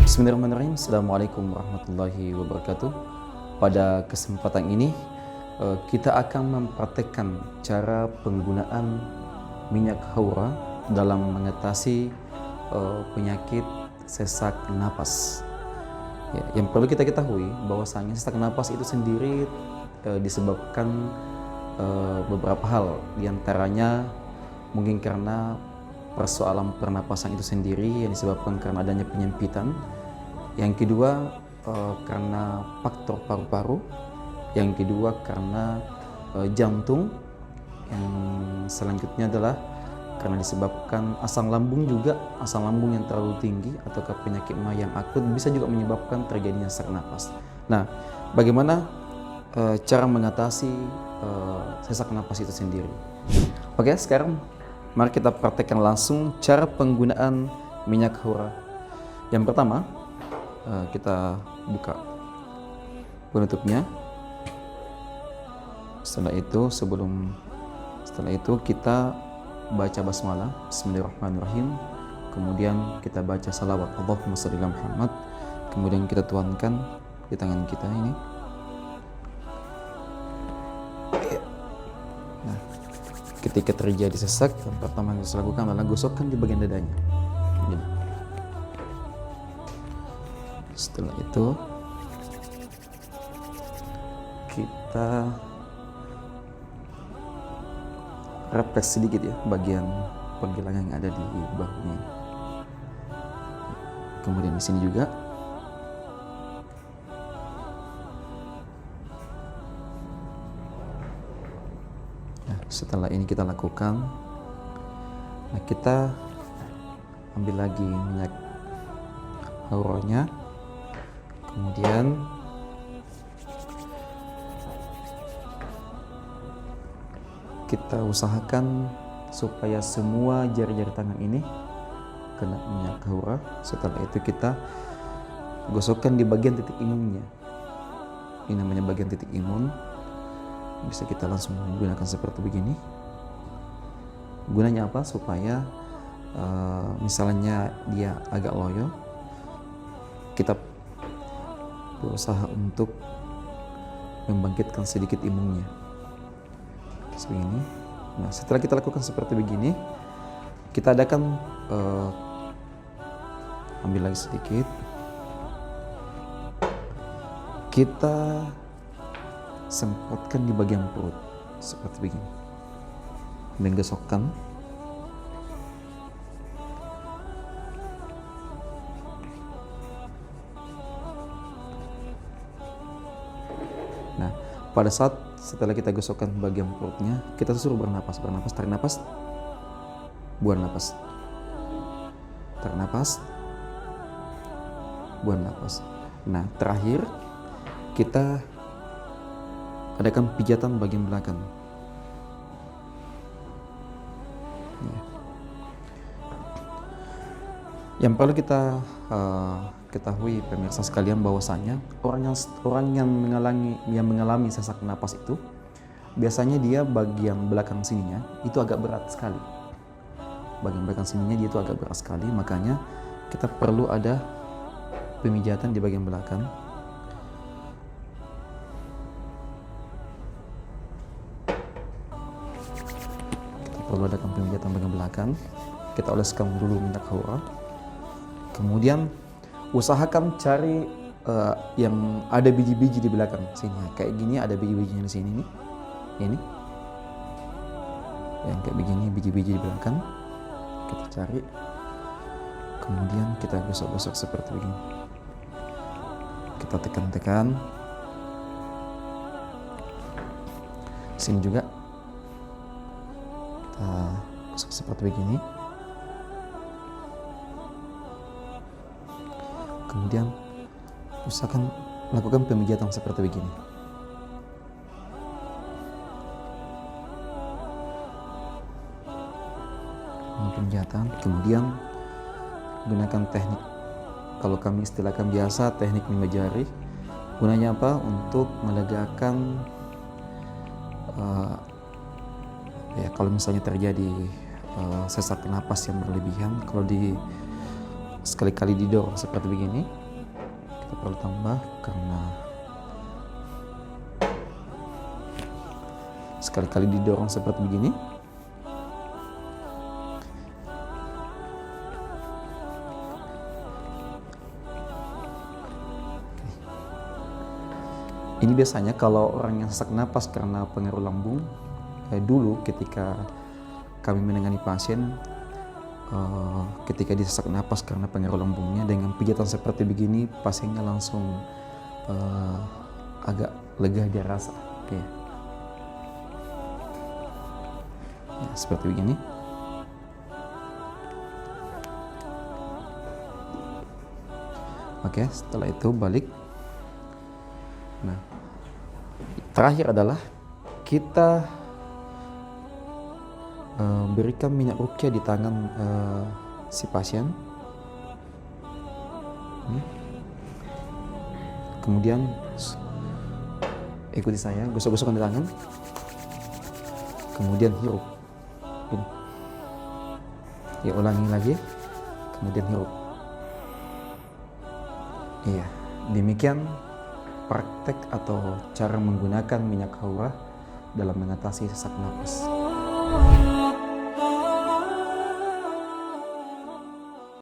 Bismillahirrahmanirrahim. Assalamualaikum warahmatullahi wabarakatuh. Pada kesempatan ini kita akan mempraktekkan cara penggunaan minyak haura dalam mengatasi penyakit sesak napas. Ya, yang perlu kita ketahui bahwasanya sesak napas itu sendiri disebabkan beberapa hal, diantaranya mungkin karena persoalan pernapasan itu sendiri yang disebabkan karena adanya penyempitan. Yang kedua karena faktor paru-paru. Yang kedua karena jantung. Yang selanjutnya adalah karena disebabkan asam lambung juga, asam lambung yang terlalu tinggi ataukah penyakit mah yang akut bisa juga menyebabkan terjadinya sesak napas. Nah, bagaimana cara mengatasi sesak napas itu sendiri? Oke, sekarang mari kita praktekkan langsung cara penggunaan minyak haura. Yang pertama, kita buka penutupnya. Setelah itu kita baca basmalah, Bismillahirrahmanirrahim. Kemudian kita baca salawat, Allahumma shalli ala Muhammad. Kemudian kita tuangkan di tangan kita ini. Nah, ketika terjadi sesak, yang pertama yang harus lakukan adalah gosokkan di bagian dadanya. Gini. Setelah itu kita refleks sedikit ya bagian pergelangan yang ada di bahunya. Kemudian di sini juga. Nah, setelah ini kita lakukan, nah kita ambil lagi minyak hauranya. Kemudian kita usahakan supaya semua jari-jari tangan ini kena minyak haura. Setelah itu kita gosokkan di bagian titik imunnya. Ini namanya bagian titik imun. Bisa kita langsung menggunakan seperti begini. Gunanya apa? Supaya misalnya dia agak loyo, kita berusaha untuk membangkitkan sedikit imunnya seperti ini. Nah, setelah kita lakukan seperti begini, kita adakan ambil lagi sedikit, kita semprotkan di bagian perut seperti begini dan gosokkan. Nah, pada saat setelah kita gosokkan bagian perutnya, kita suruh bernapas, tarik napas, buang napas, tarik napas, buang napas. Nah, terakhir kita adakan pijatan bagian belakang. Yang perlu kita ketahui pemirsa sekalian bahwasanya orang yang mengalami sesak napas itu biasanya dia bagian belakang sininya itu agak berat sekali. Bagian belakang sininya dia itu agak berat sekali, makanya kita perlu ada pemijatan di bagian belakang. Kita perlu adakan pemijatan bagian belakang. Kita oleskan dulu minyak haura. Kemudian usahakan cari yang ada biji-biji di belakang sini. Kayak gini ada biji-bijinya di sini nih. Ini. Yang kayak begini biji-biji di belakang. Kita cari. Kemudian kita gosok-gosok seperti begini. Kita tekan-tekan. Sini juga. Kita gosok seperti begini. Kemudian usahakan lakukan pemijatan seperti begini. Pemijatan, kemudian gunakan teknik, kalau kami istilahkan biasa, teknik 5 jari. Gunanya apa? Untuk melegakan ya kalau misalnya terjadi sesak napas yang berlebihan, kalau sekali-kali didorong seperti begini, kita perlu tambah karena sekali-kali didorong seperti begini. Ini biasanya kalau orang yang sesak napas karena pengaruh lambung, dulu ketika kami menangani pasien, ketika dia sesak napas karena pengaruh lambungnya, dengan pijatan seperti begini pasiennya langsung agak lega dia rasa. Oke. Ya, seperti begini. Oke, setelah itu balik. Nah, terakhir adalah kita berikan minyak ruqyah di tangan si pasien. Kemudian ikuti saya, gosok-gosokkan di tangan. Kemudian hirup. Ya, ulangi lagi. Kemudian hirup. Iya, demikian praktek atau cara menggunakan minyak haurah dalam mengatasi sesak napas.